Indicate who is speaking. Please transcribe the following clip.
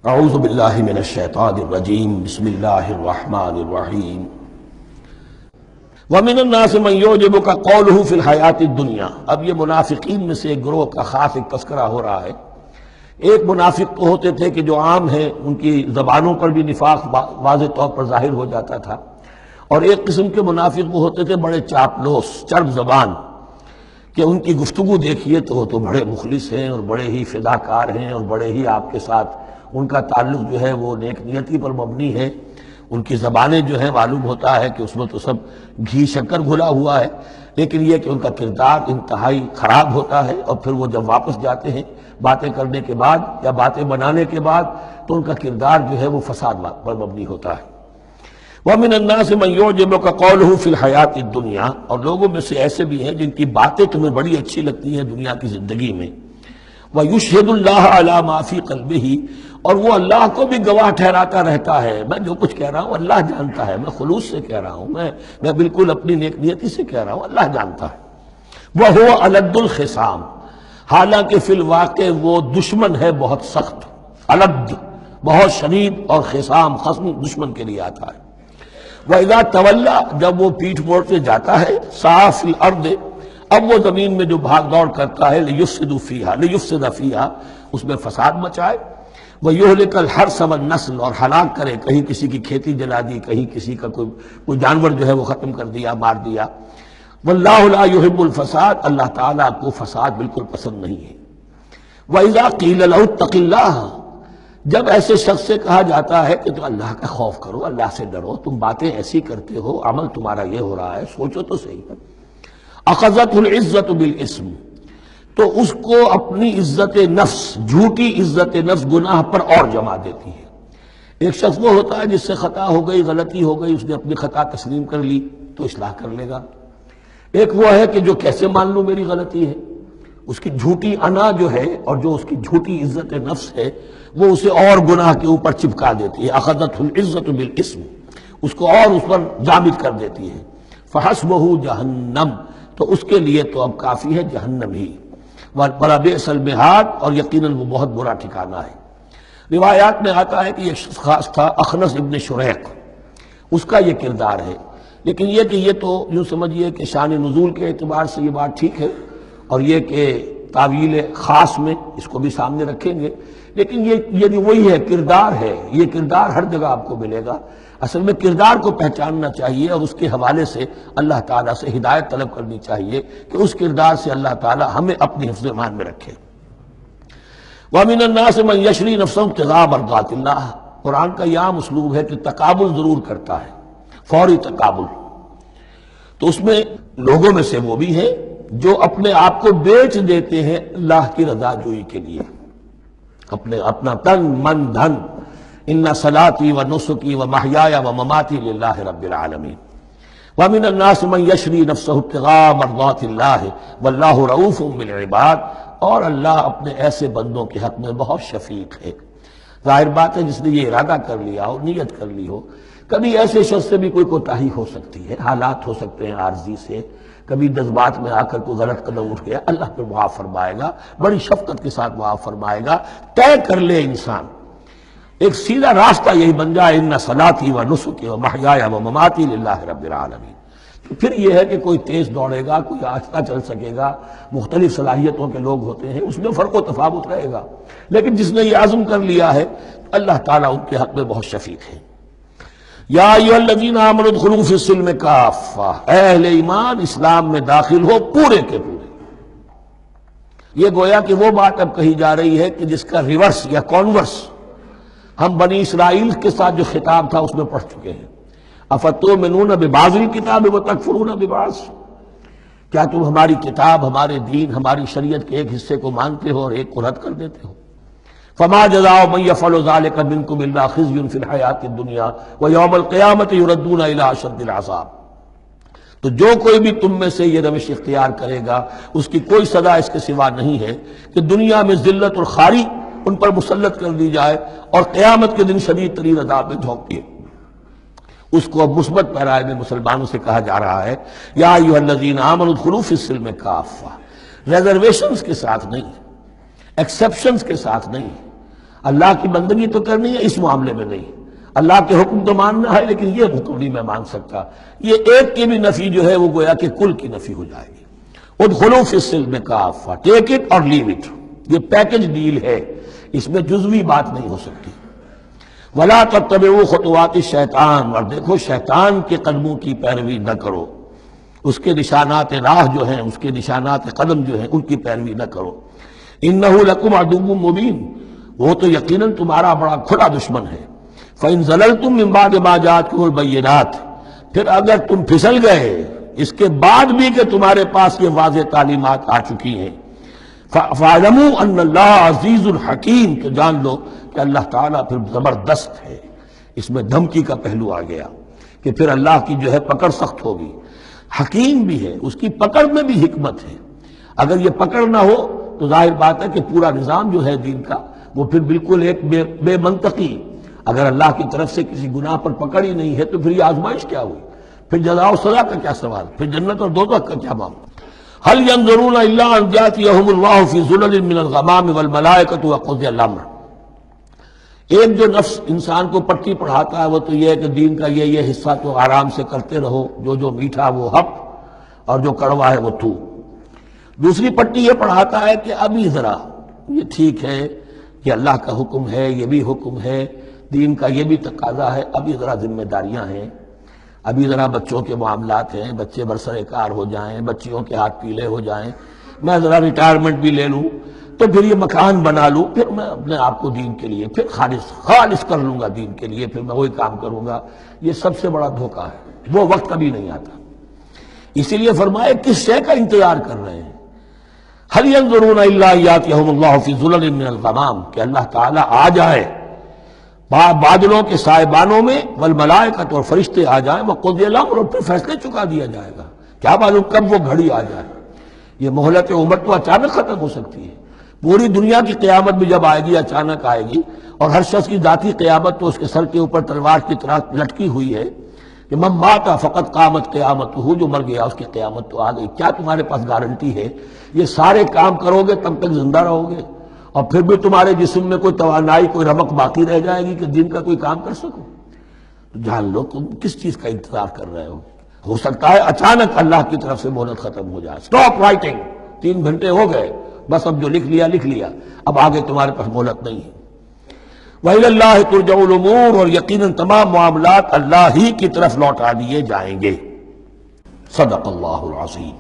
Speaker 1: اعوذ باللہ من الشیطان الرجیم بسم اللہ الرحمن الرحیم ومن الناس من یعجبک قولہ فی الحیاۃ الدنیا۔ اب یہ منافقین میں سے ایک گروہ کا خاص ایک تذکرہ ہو رہا ہے۔ ایک منافق تو ہوتے تھے کہ جو عام ہیں، ان کی زبانوں پر بھی نفاق واضح طور پر ظاہر ہو جاتا تھا، اور ایک قسم کے منافق وہ ہوتے تھے بڑے چاپلوس چرب زبان، کہ ان کی گفتگو دیکھیے تو وہ تو بڑے مخلص ہیں اور بڑے ہی فداکار ہیں اور بڑے ہی آپ کے ساتھ ان کا تعلق جو ہے وہ نیک نیتی پر مبنی ہے۔ ان کی زبانیں جو ہیں معلوم ہوتا ہے کہ اس میں تو سب گھی شکر گھلا ہوا ہے، لیکن یہ کہ ان کا کردار انتہائی خراب ہوتا ہے، اور پھر وہ جب واپس جاتے ہیں باتیں کرنے کے بعد یا باتیں بنانے کے بعد تو ان کا کردار جو ہے وہ فساد پر مبنی ہوتا ہے۔ وَمِنَ النَّاسِ مَن يُعْجِبُكَ قَوْلُهُ فِي الْحَيَاةِ الدُّنْيَا، اور لوگوں میں سے ایسے بھی ہیں جن کی باتیں تمہیں بڑی اچھی لگتی ہیں دنیا کی زندگی میں۔ وَيُشْهِدُ اللَّهَ عَلَى مَا فِي قَلْبِهِ، اور وہ اللہ کو بھی گواہ ٹھہراتا رہتا ہے، میں جو کچھ کہہ رہا ہوں اللہ جانتا ہے، میں خلوص سے کہہ رہا ہوں، میں بالکل اپنی نیک نیتی سے کہہ رہا ہوں، اللہ جانتا ہے۔ وَهُوَ أَلَدُّ الْخِصَامِ، حالانکہ فی الواقع وہ دشمن ہے بہت سخت، الد بہت شدید، اور خصام خصم دشمن کے لیے آتا ہے۔ وَإِذَا تَوَلَّى، جب وہ پیٹھ موڑ کے جاتا ہے، سعى فِي الْأَرْضِ، اب وہ زمین میں جو بھاگ دوڑ کرتا ہے، لِيُفْسِدَ فِيهَا، اس میں فساد مچائے، وَيُهْلِكَ الْحَرْثَ وَالنَّسْلَ، اور ہلاک کرے، کہیں کسی کی کھیتی جلا دی، کہیں کسی کا کوئی جانور جو ہے وہ ختم کر دیا، مار دیا۔ وَاللَّهُ لَا يُحِبُّ الْفَسَادَ، اللہ تعالیٰ کو فساد بالکل پسند نہیں ہے۔ وَإِذَا قِيلَ لَهُ اتَّقِ اللَّهَ، جب ایسے شخص سے کہا جاتا ہے کہ تو اللہ کا خوف کرو، اللہ سے ڈرو، تم باتیں ایسی کرتے ہو، عمل تمہارا یہ ہو رہا ہے، سوچو تو صحیح۔ اخذت العزت بالاسم، تو اس کو اپنی عزت نفس، جھوٹی عزت نفس گناہ پر اور جما دیتی ہے۔ ایک شخص وہ ہوتا ہے جس سے خطا ہو گئی، غلطی ہو گئی، اس نے اپنی خطا تسلیم کر لی تو اصلاح کر لے گا۔ ایک وہ ہے کہ جو کیسے مان لوں میری غلطی ہے، اس کی جھوٹی انا جو ہے اور جو اس کی جھوٹی عزت نفس ہے وہ اسے اور گناہ کے اوپر چپکا دیتی ہے۔ اخذت العزت بالاسم، اس کو اور اس پر جامد کر دیتی ہے۔ فحسبہ جہنم، تو اس کے لیے تو اب کافی ہے جہنم ہی۔ وَلَبِئْسَ الْمِہَادُ، اور یقیناً وہ بہت برا ٹھکانہ ہے۔ روایات میں آتا ہے کہ یہ شخص خاص تھا اخنس ابن شریق، اس کا یہ کردار ہے، لیکن یہ کہ یہ تو یوں سمجھیے کہ شان نزول کے اعتبار سے یہ بات ٹھیک ہے، اور یہ کہ تعویل خاص میں اس کو بھی سامنے رکھیں گے، لیکن یہ وہی ہے، کردار ہے، یہ کردار ہر جگہ آپ کو ملے گا۔ اصل میں کردار کو پہچاننا چاہیے، اور اس کے حوالے سے اللہ تعالیٰ سے ہدایت طلب کرنی چاہیے کہ اس کردار سے اللہ تعالیٰ ہمیں اپنی حفظ ایمان میں رکھے۔ وَمِنَ النَّاسِ مَن يَشْرِي نَفْسَهُ ابْتِغَاءَ مَرْضَاتِ اللَّهِ، قرآن کا یہ عام اسلوب ہے کہ تقابل ضرور کرتا ہے، فوری تقابل۔ تو اس میں لوگوں میں سے وہ بھی ہیں جو اپنے آپ کو بیچ دیتے ہیں اللہ کی رضا جوئی کے لیے، اپنا تن من دھن، ان صلاتی و نسکی و محیای و مماتی للہ رب العالمین۔ ومن الناس من یشری نفسہ ابتغاء مرضات اللہ واللہ رؤوف بالعباد، اور اللہ اپنے ایسے بندوں کے حق میں بہت شفیق ہے۔ ظاہر بات ہے جس نے یہ ارادہ کر لیا ہو، نیت کر لی ہو، کبھی ایسے شخص سے بھی کوئی کوتاہی ہو سکتی ہے، حالات ہو سکتے ہیں عارضی سے، کبھی جذبات میں آ کر کوئی غلط قدم اٹھ گیا، اللہ پہ معاف فرمائے گا، بڑی شفقت کے ساتھ معاف فرمائے گا۔ طے کر لے انسان، ایک سیدھا راستہ یہی بن جائے، ان صلاتی و نسکی و محیای و مماتی للہ رب العالمین۔ تو پھر یہ ہے کہ کوئی تیز دوڑے گا، کوئی آہستہ چل سکے گا، مختلف صلاحیتوں کے لوگ ہوتے ہیں، اس میں فرق و تفاوت رہے گا، لیکن جس نے یہ عزم کر لیا ہے اللہ تعالیٰ ان کے حق میں بہت شفیق ہے۔ یا ایھا الذین آمنوا ادخلوا فی السلم کافہ، اے اہل ایمان اسلام میں داخل ہو پورے کے پورے۔ یہ گویا کہ وہ بات اب کہی جا رہی ہے کہ جس کا ریورس یا کانورس ہم بنی اسرائیل کے ساتھ جو خطاب تھا اس میں پڑھ چکے ہیں۔ افتؤمنون ببعض الکتاب وتکفرون ببعض، کیا تم ہماری کتاب، ہمارے دین، ہماری شریعت کے ایک حصے کو مانتے ہو اور ایک کو رد کر دیتے ہو؟ فما جزاء من يفعل ذلك منكم الا خزي في الحياة الدنيا ويوم القيامة يردون الى اشد العذاب، تو جو کوئی بھی تم میں سے یہ روش اختیار کرے گا اس کی کوئی سزا اس کے سوا نہیں ہے کہ دنیا میں ذلت اور خواری ان پر مسلط کر دی جائے، اور قیامت کے دن شدید ترین عذاب میں جھونک دیے۔ اس کو اب مثبت پیرائے میں مسلمانوں سے کہا جا رہا ہے، یا ایھا الذین آمنوا ادخلوا فی السلم کافہ، ریزرویشنز کے ساتھ نہیں، ایکسیپشنز کے ساتھ نہیں۔ اللہ کی بندگی تو کرنی ہے، اس معاملے میں نہیں۔ اللہ کے حکم تو ماننا ہے لیکن یہ حکم نہیں میں مان سکتا، یہ ایک کی بھی نفی جو ہے وہ گویا کہ کل کی نفی ہو جائے گی۔ ادخلوا فی السلم کافہ، ٹیک اٹ اور لیو اٹ، یہ پیکج ڈیل ہے، اس میں جزوی بات نہیں ہو سکتی۔ ولا تتبعوا خطوات الشیطان، اور دیکھو شیطان کے قدموں کی پیروی نہ کرو، اس کے نشانات راہ جو ہیں، اس کے نشانات قدم جو ہیں ان کی پیروی نہ کرو۔ انہ لکم عدو مبین، وہ تو یقیناً تمہارا بڑا کھلا دشمن ہے۔ فإن زللتم من بعد ما جاءتكم البینات، پھر اگر تم پھسل گئے اس کے بعد بھی کہ تمہارے پاس یہ واضح تعلیمات آ چکی ہیں، فاعلموا ان اللہ عزیز الحکیم، تو جان لو کہ اللہ تعالیٰ پھر زبردست ہے۔ اس میں دھمکی کا پہلو آ گیا کہ پھر اللہ کی جو ہے پکڑ سخت ہوگی، حکیم بھی ہے، اس کی پکڑ میں بھی حکمت ہے۔ اگر یہ پکڑ نہ ہو تو ظاہر بات ہے کہ پورا نظام جو ہے دین کا وہ پھر بالکل ایک بے منطقی، اگر اللہ کی طرف سے کسی گناہ پر پکڑ ہی نہیں ہے تو پھر یہ آزمائش کیا ہوئی، پھر جزا و سزا کا کیا سوال، پھر جنت اور دوزخ کا کیا معاملہ۔ هل ينظرون الا ان ياتيهم الله في ظلل من الغمام والملائكة وقضي الامر۔ ایک جو نفس انسان کو پٹی پڑھاتا ہے وہ تو یہ ہے کہ دین کا یہ حصہ تو آرام سے کرتے رہو، جو میٹھا وہ حق اور جو کڑوا ہے وہ تو۔ دوسری پٹی یہ پڑھاتا ہے کہ ابھی ذرا یہ ٹھیک ہے، یہ اللہ کا حکم ہے، یہ بھی حکم ہے، دین کا یہ بھی تقاضا ہے، ابھی ذرا ذمہ داریاں ہیں، ابھی ذرا بچوں کے معاملات ہیں، بچے برسر کار ہو جائیں، بچیوں کے ہاتھ پیلے ہو جائیں، میں ذرا ریٹائرمنٹ بھی لے لوں، تو پھر یہ مکان بنا لوں، پھر میں اپنے آپ کو دین کے لیے پھر خالص کر لوں گا، دین کے لیے پھر میں وہی کام کروں گا۔ یہ سب سے بڑا دھوکہ ہے، وہ وقت کبھی نہیں آتا۔ اسی لیے فرمائے کس شے کا انتظار کر رہے ہیں؟ هل ينظرون الا ياتيهم الله في ظلل من الغمام، کہ اللہ تعالیٰ آ جائے بادلوں کے سائبانوں میں، والملائکۃ اور فرشتے آ جائیں، وقضی الامر اور پھر فیصلے چکا دیا جائے گا۔ کیا معلوم کب وہ گھڑی آ جائے، یہ مہلت عمر تو اچانک ختم ہو سکتی ہے۔ پوری دنیا کی قیامت بھی جب آئے گی اچانک آئے گی، اور ہر شخص کی ذاتی قیامت تو اس کے سر کے اوپر تلوار کی طرح لٹکی ہوئی ہے کہ من مات فقط قامت قیامتہ، جو مر گیا اس کی قیامت تو آ گئی۔ کیا تمہارے پاس گارنٹی ہے یہ سارے کام کرو گے تب تک زندہ رہو گے اور پھر بھی تمہارے جسم میں کوئی توانائی، کوئی رمق باقی رہ جائے گی کہ دین کا کوئی کام کر سکو؟ تو جان لو تم کس چیز کا انتظار کر رہے ہو سکتا ہے اچانک اللہ کی طرف سے مہلت ختم ہو جائے، سٹاپ رائٹنگ، 3 گھنٹے ہو گئے، بس اب جو لکھ لیا، اب آگے تمہارے پاس مہلت نہیں ہے۔ وَإِلَى اللَّهِ تُرْجَعُ الْأُمُورُ، اور یقیناً تمام معاملات اللہ ہی کی طرف لوٹا دیے جائیں گے۔ صدق اللہ العظیم۔